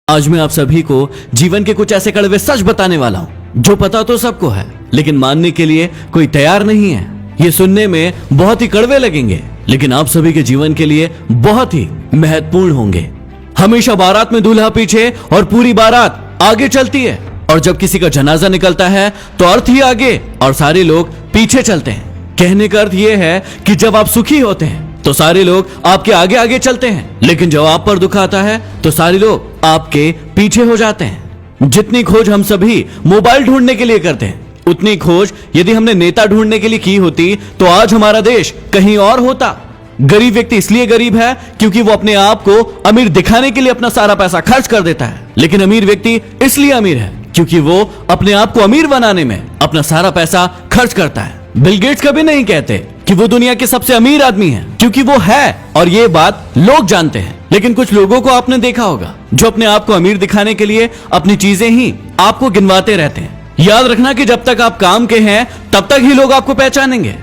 आज मैं आप सभी को जीवन के कुछ ऐसे कड़वे सच बताने वाला हूँ जो पता तो सबको है, लेकिन मानने के लिए कोई तैयार नहीं है। ये सुनने में बहुत ही कड़वे लगेंगे, लेकिन आप सभी के जीवन के लिए बहुत ही महत्वपूर्ण होंगे। हमेशा बारात में दूल्हा पीछे और पूरी बारात आगे चलती है, और जब किसी का जनाजा निकलता है तो अर्थ ही आगे और सारे लोग पीछे चलते हैं। कहने का अर्थ यह है कि जब आप सुखी होते हैं तो सारे लोग आपके आगे आगे चलते हैं, लेकिन जब आप पर दुख आता है तो सारे लोग आपके पीछे हो जाते हैं। जितनी खोज हम सभी मोबाइल ढूंढने के लिए करते हैं, उतनी खोज यदि हमने नेता ढूंढने के लिए की होती तो आज हमारा देश कहीं और होता। गरीब व्यक्ति इसलिए गरीब है क्योंकि वो अपने आप को अमीर दिखाने के लिए अपना सारा पैसा खर्च कर देता है, लेकिन अमीर व्यक्ति इसलिए अमीर है क्योंकि वो अपने आप को अमीर बनाने में अपना सारा पैसा खर्च करता है। बिल गेट्स कभी नहीं कहते कि वो दुनिया के सबसे अमीर आदमी है, क्योंकि वो है और ये बात लोग जानते हैं। लेकिन कुछ लोगों को आपने देखा होगा जो अपने आप को अमीर दिखाने के लिए अपनी चीजें ही आपको गिनवाते रहते हैं। याद रखना कि जब तक आप काम के हैं तब तक ही लोग आपको पहचानेंगे,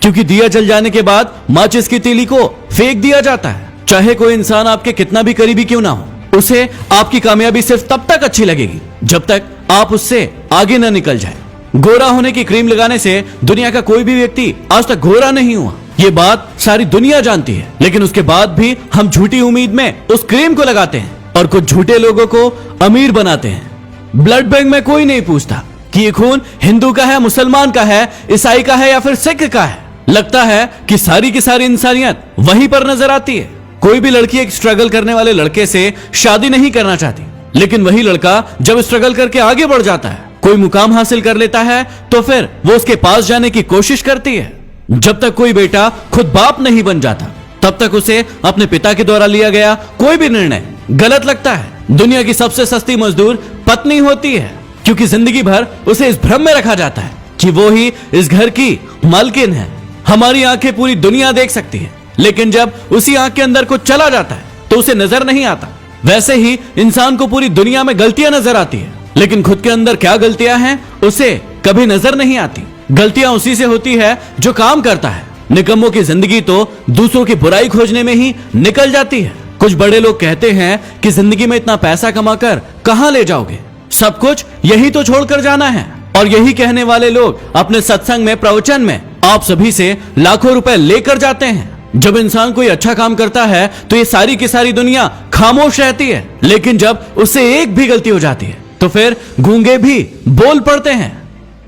क्योंकि दिया जल जाने के बाद माचिस की तीली को फेंक दिया जाता है। चाहे कोई इंसान आपके कितना भी करीबी क्यों ना हो, उसे आपकी कामयाबी सिर्फ तब तक अच्छी लगेगी जब तक आप उससे आगे न निकल जाए। गोरा होने की क्रीम लगाने से दुनिया का कोई भी व्यक्ति आज तक गोरा नहीं हुआ, ये बात सारी दुनिया जानती है, लेकिन उसके बाद भी हम झूठी उम्मीद में उस क्रीम को लगाते हैं और कुछ झूठे लोगों को अमीर बनाते हैं। ब्लड बैंक में कोई नहीं पूछता कि ये खून हिंदू का है, मुसलमान का है, ईसाई का है या फिर सिख का है। लगता है कि सारी की सारी इंसानियत वहीं पर नजर आती है। कोई भी लड़की एक स्ट्रगल करने वाले लड़के से शादी नहीं करना चाहती, लेकिन वही लड़का जब स्ट्रगल करके आगे बढ़ जाता है, कोई मुकाम हासिल कर लेता है, तो फिर वो उसके पास जाने की कोशिश करती है। जब तक कोई बेटा खुद बाप नहीं बन जाता तब तक उसे अपने पिता के द्वारा लिया गया कोई भी निर्णय गलत लगता है। दुनिया की सबसे सस्ती मजदूर पत्नी होती है, क्योंकि जिंदगी भर उसे इस भ्रम में रखा जाता है कि वो ही इस घर की मालकिन है। हमारी आंखें पूरी दुनिया देख सकती है, लेकिन जब उसी आंख के अंदर कुछ चला जाता है तो उसे नजर नहीं आता। वैसे ही इंसान को पूरी दुनिया में गलतियां नजर आती है, लेकिन खुद के अंदर क्या गलतियां हैं उसे कभी नजर नहीं आती। गलतियां उसी से होती है जो काम करता है। निकम्मों की जिंदगी तो दूसरों की बुराई खोजने में ही निकल जाती है। कुछ बड़े लोग कहते हैं कि जिंदगी में इतना पैसा कमाकर कहां ले जाओगे, सब कुछ यही तो छोड़कर जाना है। और यही कहने वाले लोग अपने सत्संग में, प्रवचन में आप सभी से लाखों रुपए लेकर जाते हैं। जब इंसान कोई अच्छा काम करता है तो ये सारी की सारी दुनिया खामोश रहती है, लेकिन जब उससे एक भी गलती हो जाती है तो फिर गूंगे भी बोल पड़ते हैं।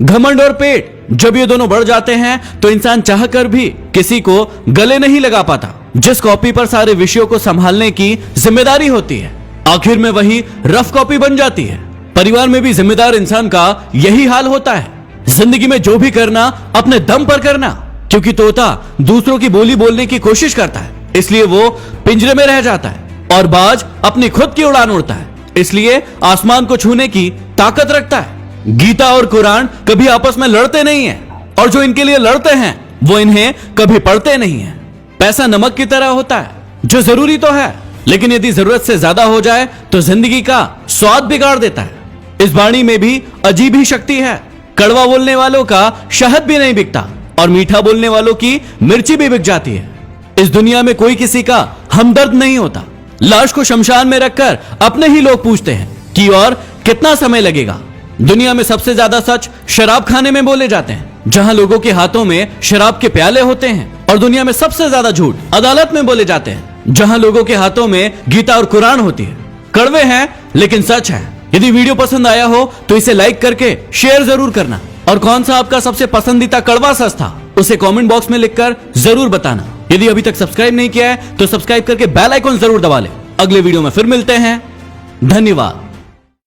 घमंड और पेट जब ये दोनों बढ़ जाते हैं तो इंसान चाहकर भी किसी को गले नहीं लगा पाता। जिस कॉपी पर सारे विषयों को संभालने की जिम्मेदारी होती है, आखिर में वही रफ कॉपी बन जाती है। परिवार में भी जिम्मेदार इंसान का यही हाल होता है। जिंदगी में जो भी करना अपने दम पर करना, क्योंकि तोता दूसरों की बोली बोलने की कोशिश करता है, इसलिए वो पिंजरे में रह जाता है, और बाज अपनी खुद की उड़ान उड़ता है, इसलिए आसमान को छूने की ताकत रखता है। गीता और कुरान कभी आपस में लड़ते नहीं हैं, और जो इनके लिए लड़ते हैं वो इन्हें कभी पढ़ते नहीं हैं। पैसा नमक की तरह होता है जो जरूरी तो है, लेकिन यदि जरूरत से ज्यादा हो जाए तो जिंदगी का स्वाद बिगाड़ देता है। इस वाणी में भी अजीब ही शक्ति है। कड़वा बोलने वालों का शहद भी नहीं बिकता, और मीठा बोलने वालों की मिर्ची भी बिक जाती है। इस दुनिया में कोई किसी का हमदर्द नहीं होता। लाश को शमशान में रखकर अपने ही लोग पूछते हैं कि और कितना समय लगेगा। दुनिया में सबसे ज्यादा सच शराब खाने में बोले जाते हैं, जहां लोगों के हाथों में शराब के प्याले होते हैं। और दुनिया में सबसे ज्यादा झूठ अदालत में बोले जाते हैं, जहां लोगों के हाथों में गीता और कुरान होती है। कड़वे हैं लेकिन सच है। यदि वीडियो पसंद आया हो तो इसे लाइक करके शेयर जरूर करना, और कौन सा आपका सबसे पसंदीदा कड़वा सच था उसे कमेंट बॉक्स में लिखकर जरूर बताना। यदि अभी तक सब्सक्राइब नहीं किया है तो सब्सक्राइब करके बेल आइकन जरूर दबा ले। अगले वीडियो में फिर मिलते हैं। धन्यवाद।